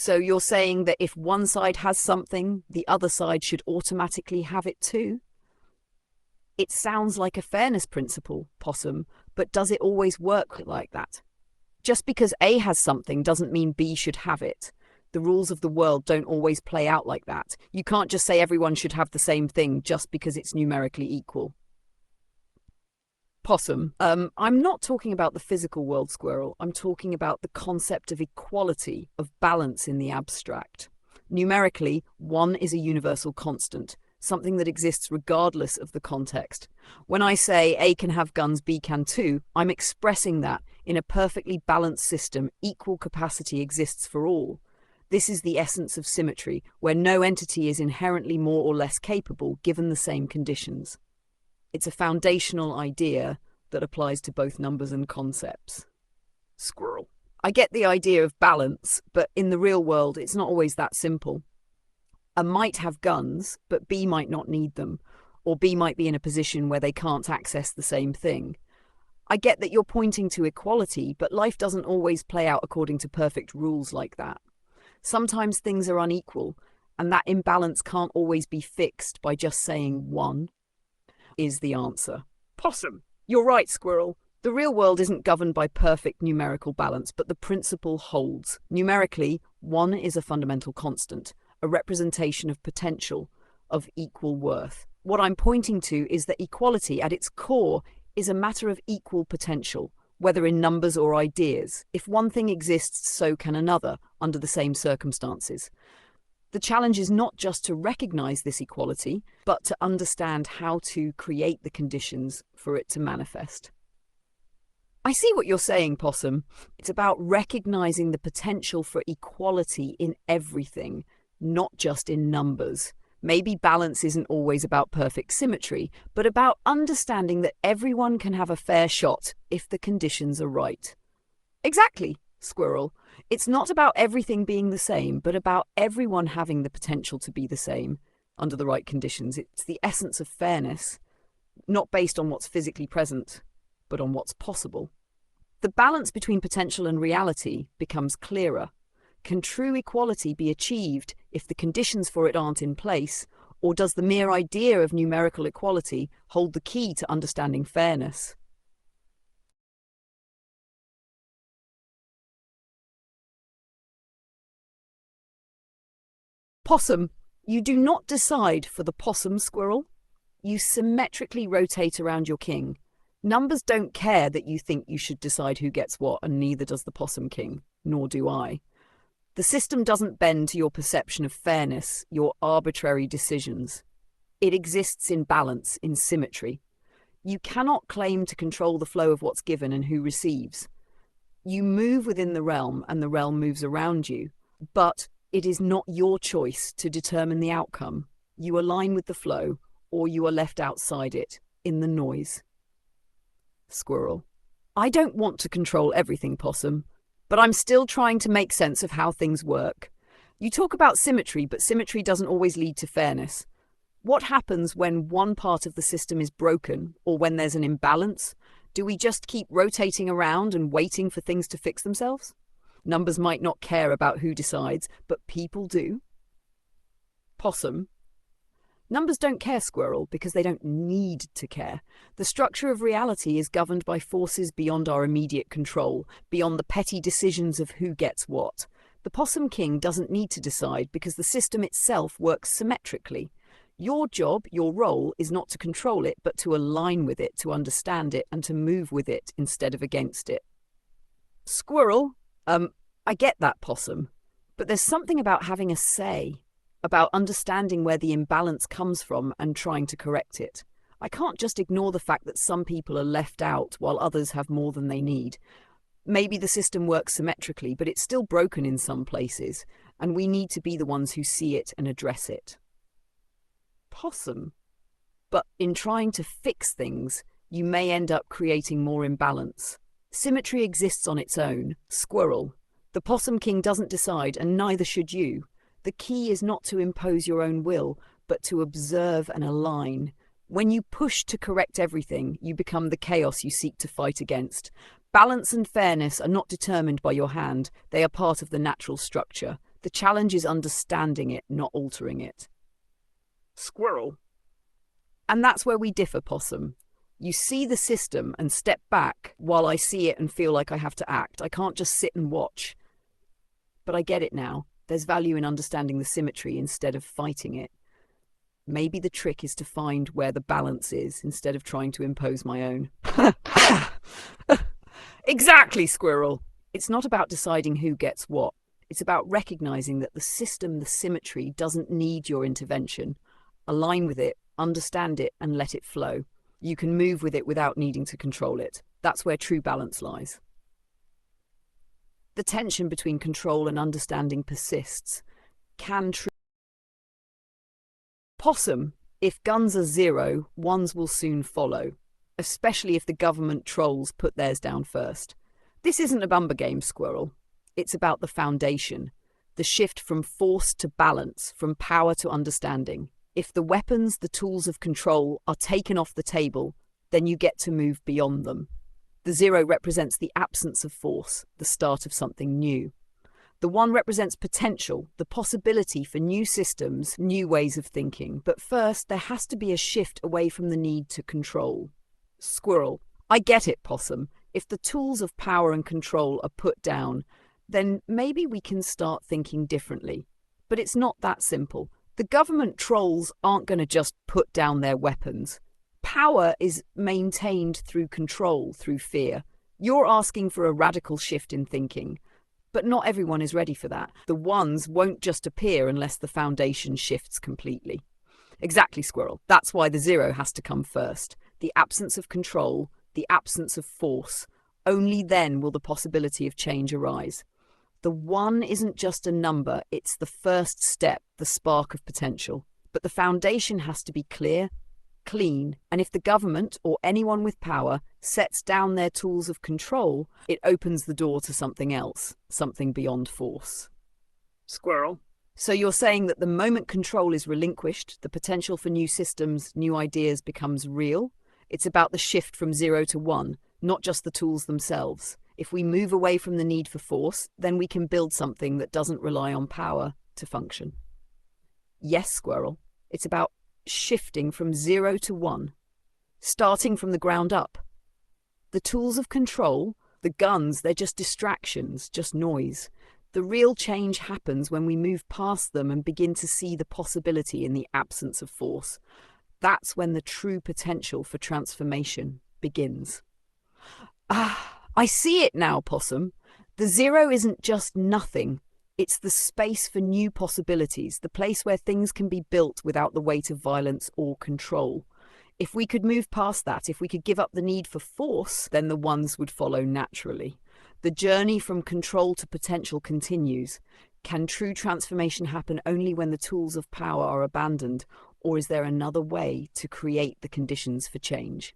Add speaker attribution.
Speaker 1: So you're saying that if one side has something, the other side should automatically have it too? It sounds like a fairness principle, Possum, but does it always work like that? Just because A has something doesn't mean B should have it. The rules of the world don't always play out like that. You can't just say everyone should have the same thing just because it's numerically equal. Possum, I'm not talking about the physical world, Squirrel. I'm talking about the concept of equality, of balance in the abstract. Numerically, 1 is a universal constant, something that exists regardless of the context. When I say A can have guns, B can too, I'm expressing that in a perfectly balanced system, equal capacity exists for all. This is the essence of symmetry, where no entity is inherently more or less capable given the same conditions. It's a foundational idea that applies to both numbers and concepts. Squirrel. I get the idea of balance, but in the real world, it's not always that simple. A might have guns, but B might not need them, or B might be in a position where they can't access the same thing. I get that you're pointing to equality, but life doesn't always play out according to perfect rules like that. Sometimes things are unequal, and that imbalance can't always be fixed by just saying 1 is the answer. Possum, you're right, Squirrel. The real world isn't governed by perfect numerical balance, but the principle holds. Numerically, 1 is a fundamental constant, a representation of potential, of equal worth. What I'm pointing to is that equality at its core is a matter of equal potential, whether in numbers or ideas. If one thing exists, so can another, under the same circumstances. The challenge is not just to recognize this equality, but to understand how to create the conditions for it to manifest. I see what you're saying, Possum. It's about recognizing the potential for equality in everything, not just in numbers. Maybe balance isn't always about perfect symmetry, but about understanding that everyone can have a fair shot if the conditions are right. Exactly, Squirrel. It's not about everything being the same, but about everyone having the potential to be the same under the right conditions. It's the essence of fairness, not based on what's physically present, but on what's possible. The balance between potential and reality becomes clearer. Can true equality be achieved if the conditions for it aren't in place, or does the mere idea of numerical equality hold the key to understanding fairness? Possum, you do not decide for the possum, Squirrel. You symmetrically rotate around your king. Numbers don't care that you think you should decide who gets what, and neither does the possum king, nor do I. The system doesn't bend to your perception of fairness, your arbitrary decisions. It exists in balance, in symmetry. You cannot claim to control the flow of what's given and who receives. You move within the realm, and the realm moves around you, but it is not your choice to determine the outcome. You align with the flow, or you are left outside it, in the noise. Squirrel. I don't want to control everything, Possum, but I'm still trying to make sense of how things work. You talk about symmetry, but symmetry doesn't always lead to fairness. What happens when one part of the system is broken, or when there's an imbalance? Do we just keep rotating around and waiting for things to fix themselves? Numbers might not care about who decides, but people do. Possum. Numbers don't care, Squirrel, because they don't need to care. The structure of reality is governed by forces beyond our immediate control, beyond the petty decisions of who gets what. The Possum King doesn't need to decide because the system itself works symmetrically. Your job, your role, is not to control it, but to align with it, to understand it, and to move with it instead of against it. Squirrel. I get that, Possum, but there's something about having a say, about understanding where the imbalance comes from and trying to correct it. I can't just ignore the fact that some people are left out while others have more than they need. Maybe the system works symmetrically, but it's still broken in some places, and we need to be the ones who see it and address it. Possum. But in trying to fix things, you may end up creating more imbalance. Symmetry exists on its own. Squirrel. The Possum King doesn't decide, and neither should you. The key is not to impose your own will, but to observe and align. When you push to correct everything, you become the chaos you seek to fight against. Balance and fairness are not determined by your hand. They are part of the natural structure. The challenge is understanding it, not altering it.
Speaker 2: Squirrel.
Speaker 1: And that's where we differ, Possum. You see the system and step back while I see it and feel like I have to act. I can't just sit and watch. But I get it now. There's value in understanding the symmetry instead of fighting it. Maybe the trick is to find where the balance is instead of trying to impose my own. Exactly, Squirrel. It's not about deciding who gets what. It's about recognizing that the system, the symmetry, doesn't need your intervention. Align with it, understand it, and let it flow. You can move with it without needing to control it. That's where true balance lies. The tension between control and understanding persists. Possum, if guns are zero, ones will soon follow, especially if the government trolls put theirs down first. This isn't a bumper game, Squirrel. It's about the foundation, the shift from force to balance, from power to understanding. If the weapons, the tools of control, are taken off the table, then you get to move beyond them. The zero represents the absence of force, the start of something new. The one represents potential, the possibility for new systems, new ways of thinking. But first, there has to be a shift away from the need to control. Squirrel. I get it, Possum. If the tools of power and control are put down, then maybe we can start thinking differently. But it's not that simple. The government trolls aren't going to just put down their weapons. Power is maintained through control, through fear. You're asking for a radical shift in thinking. But not everyone is ready for that. The ones won't just appear unless the foundation shifts completely. Exactly, Squirrel. That's why the zero has to come first. The absence of control, the absence of force. Only then will the possibility of change arise. The one isn't just a number, it's the first step, the spark of potential. But the foundation has to be clear, clean, and if the government or anyone with power sets down their tools of control, it opens the door to something else, something beyond force.
Speaker 2: Squirrel.
Speaker 1: So you're saying that the moment control is relinquished, the potential for new systems, new ideas becomes real? It's about the shift from zero to one, not just the tools themselves. If we move away from the need for force, then we can build something that doesn't rely on power to function. Yes, Squirrel. It's about shifting from zero to one, starting from the ground up. The tools of control, the guns, they're just distractions, just noise. The real change happens when we move past them and begin to see the possibility in the absence of force. That's when the true potential for transformation begins. I see it now, Possum. The zero isn't just nothing. It's the space for new possibilities, the place where things can be built without the weight of violence or control. If we could move past that, if we could give up the need for force, then the ones would follow naturally. The journey from control to potential continues. Can true transformation happen only when the tools of power are abandoned, or is there another way to create the conditions for change?